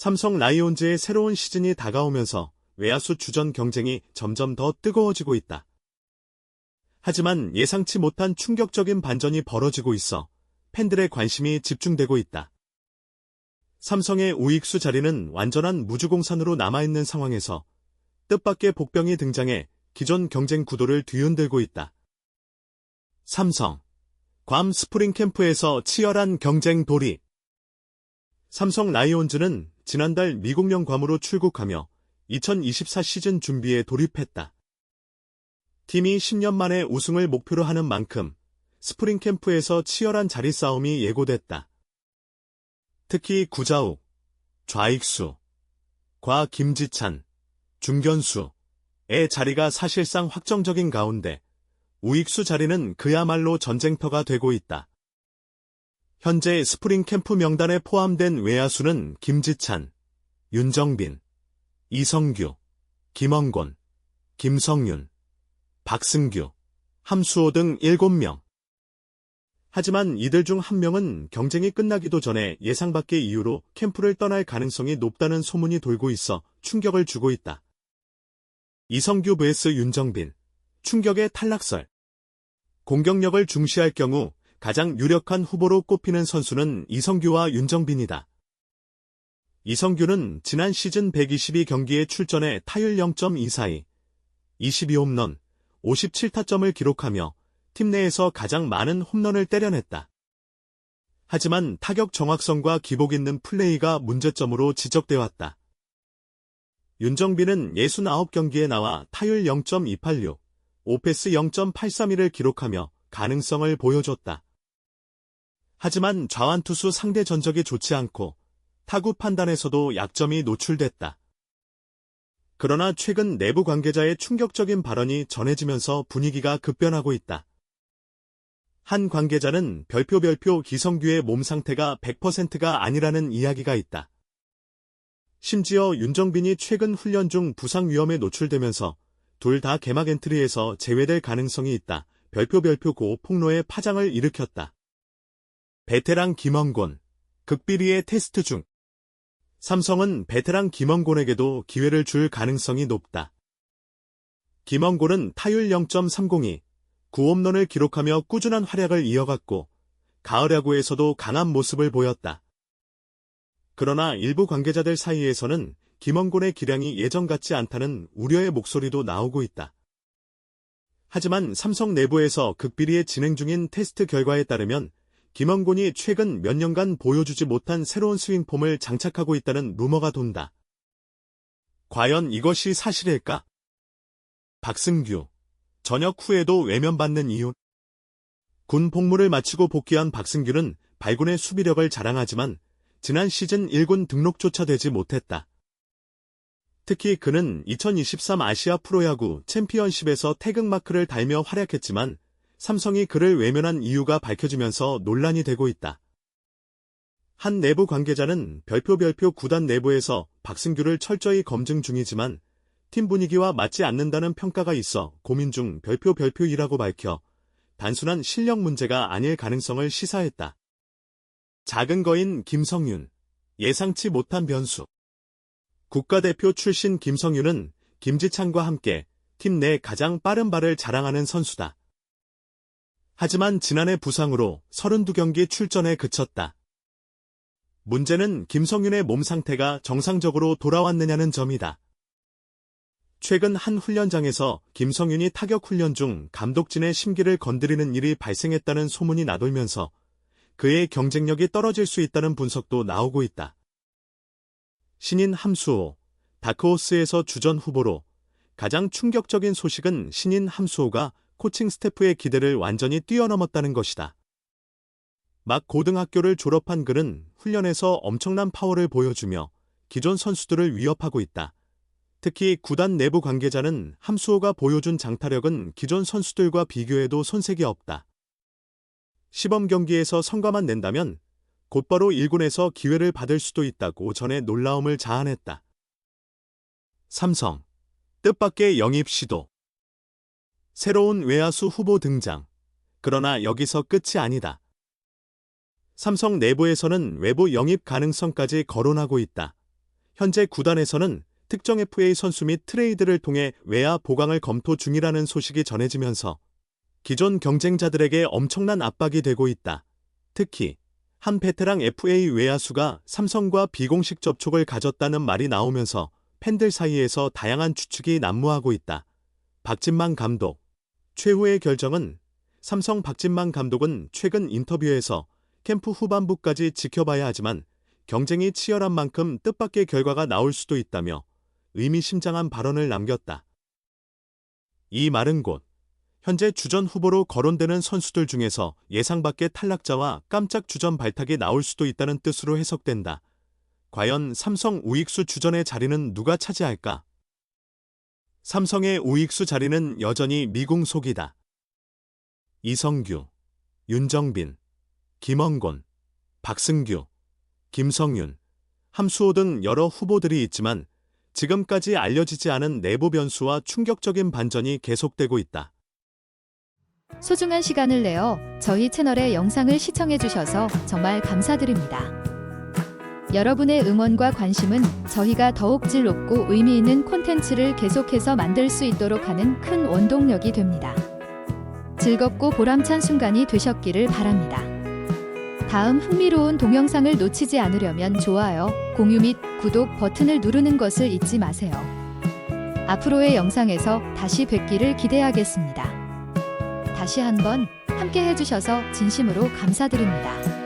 삼성 라이온즈의 새로운 시즌이 다가오면서 외야수 주전 경쟁이 점점 더 뜨거워지고 있다. 하지만 예상치 못한 충격적인 반전이 벌어지고 있어 팬들의 관심이 집중되고 있다. 삼성의 우익수 자리는 완전한 무주공산으로 남아있는 상황에서 뜻밖의 복병이 등장해 기존 경쟁 구도를 뒤흔들고 있다. 삼성, 괌 스프링 캠프에서 치열한 경쟁 돌입. 삼성 라이온즈는 지난달 미국령 괌으로 출국하며 2024 시즌 준비에 돌입했다. 팀이 10년 만에 우승을 목표로 하는 만큼 스프링 캠프에서 치열한 자리 싸움이 예고됐다. 특히 구자욱, 좌익수, 과 김지찬, 중견수의 자리가 사실상 확정적인 가운데 우익수 자리는 그야말로 전쟁터가 되고 있다. 현재 스프링 캠프 명단에 포함된 외야수는 김지찬, 윤정빈, 이성규, 김원곤, 김성윤, 박승규, 함수호 등 7명. 하지만 이들 중 한 명은 경쟁이 끝나기도 전에 예상 밖의 이유로 캠프를 떠날 가능성이 높다는 소문이 돌고 있어 충격을 주고 있다. 이성규 vs 윤정빈, 충격의 탈락설. 공격력을 중시할 경우 가장 유력한 후보로 꼽히는 선수는 이성규와 윤정빈이다. 이성규는 지난 시즌 122경기에 출전해 타율 0.242, 22홈런, 57타점을 기록하며 팀 내에서 가장 많은 홈런을 때려냈다. 하지만 타격 정확성과 기복 있는 플레이가 문제점으로 지적돼 왔다. 윤정빈은 69경기에 나와 타율 0.286, 오패스 0.831을 기록하며 가능성을 보여줬다. 하지만 좌완투수 상대 전적이 좋지 않고 타구 판단에서도 약점이 노출됐다. 그러나 최근 내부 관계자의 충격적인 발언이 전해지면서 분위기가 급변하고 있다. 한 관계자는 별표 기성규의 몸 상태가 100%가 아니라는 이야기가 있다. 심지어 윤정빈이 최근 훈련 중 부상 위험에 노출되면서 둘 다 개막 엔트리에서 제외될 가능성이 있다. 별표 고 폭로의 파장을 일으켰다. 베테랑 김원곤, 극비리의 테스트 중. 삼성은 베테랑 김원곤에게도 기회를 줄 가능성이 높다. 김원곤은 타율 0.302, 9홈런을 기록하며 꾸준한 활약을 이어갔고 가을 야구에서도 강한 모습을 보였다. 그러나 일부 관계자들 사이에서는 김원곤의 기량이 예전 같지 않다는 우려의 목소리도 나오고 있다. 하지만 삼성 내부에서 극비리에 진행 중인 테스트 결과에 따르면 김원곤이 최근 몇 년간 보여주지 못한 새로운 스윙폼을 장착하고 있다는 루머가 돈다. 과연 이것이 사실일까? 박승규, 전역 후에도 외면받는 이유. 군 복무를 마치고 복귀한 박승규는 발군의 수비력을 자랑하지만 지난 시즌 1군 등록조차 되지 못했다. 특히 그는 2023 아시아 프로야구 챔피언십에서 태극마크를 달며 활약했지만 삼성이 그를 외면한 이유가 밝혀지면서 논란이 되고 있다. 한 내부 관계자는 별표 구단 내부에서 박승규를 철저히 검증 중이지만 팀 분위기와 맞지 않는다는 평가가 있어 고민 중 별표이라고 밝혀 단순한 실력 문제가 아닐 가능성을 시사했다. 작은 거인 김성윤, 예상치 못한 변수. 국가대표 출신 김성윤은 김지찬과 함께 팀 내 가장 빠른 발을 자랑하는 선수다. 하지만 지난해 부상으로 32경기 출전에 그쳤다. 문제는 김성윤의 몸 상태가 정상적으로 돌아왔느냐는 점이다. 최근 한 훈련장에서 김성윤이 타격 훈련 중 감독진의 심기를 건드리는 일이 발생했다는 소문이 나돌면서 그의 경쟁력이 떨어질 수 있다는 분석도 나오고 있다. 신인 함수호, 다크호스에서 주전 후보로 가장 충격적인 소식은 신인 함수호가 코칭 스태프의 기대를 완전히 뛰어넘었다는 것이다. 막 고등학교를 졸업한 그는 훈련에서 엄청난 파워를 보여주며 기존 선수들을 위협하고 있다. 특히 구단 내부 관계자는 함수호가 보여준 장타력은 기존 선수들과 비교해도 손색이 없다. 시범 경기에서 성과만 낸다면 곧바로 1군에서 기회를 받을 수도 있다고 전해 놀라움을 자아냈다. 삼성, 뜻밖의 영입 시도. 새로운 외야수 후보 등장. 그러나 여기서 끝이 아니다. 삼성 내부에서는 외부 영입 가능성까지 거론하고 있다. 현재 구단에서는 특정 FA 선수 및 트레이드를 통해 외야 보강을 검토 중이라는 소식이 전해지면서 기존 경쟁자들에게 엄청난 압박이 되고 있다. 특히 한 베테랑 FA 외야수가 삼성과 비공식 접촉을 가졌다는 말이 나오면서 팬들 사이에서 다양한 추측이 난무하고 있다. 박진만 감독. 최후의 결정은 삼성 박진만 감독은 최근 인터뷰에서 캠프 후반부까지 지켜봐야 하지만 경쟁이 치열한 만큼 뜻밖의 결과가 나올 수도 있다며 의미심장한 발언을 남겼다. 이 말은 곧 현재 주전 후보로 거론되는 선수들 중에서 예상 밖의 탈락자와 깜짝 주전 발탁이 나올 수도 있다는 뜻으로 해석된다. 과연 삼성 우익수 주전의 자리는 누가 차지할까? 삼성의 우익수 자리는 여전히 미궁속이다. 이성규, 윤정빈, 김원곤, 박승규, 김성윤, 함수호 등 여러 후보들이 있지만 지금까지 알려지지 않은 내부 변수와 충격적인 반전이 계속되고 있다. 소중한 시간을 내어 저희 채널의 영상을 시청해주셔서 정말 감사드립니다. 여러분의 응원과 관심은 저희가 더욱 질 높고 의미 있는 콘텐츠를 계속해서 만들 수 있도록 하는 큰 원동력이 됩니다. 즐겁고 보람찬 순간이 되셨기를 바랍니다. 다음 흥미로운 동영상을 놓치지 않으려면 좋아요, 공유 및 구독 버튼을 누르는 것을 잊지 마세요. 앞으로의 영상에서 다시 뵙기를 기대하겠습니다. 다시 한번 함께 해주셔서 진심으로 감사드립니다.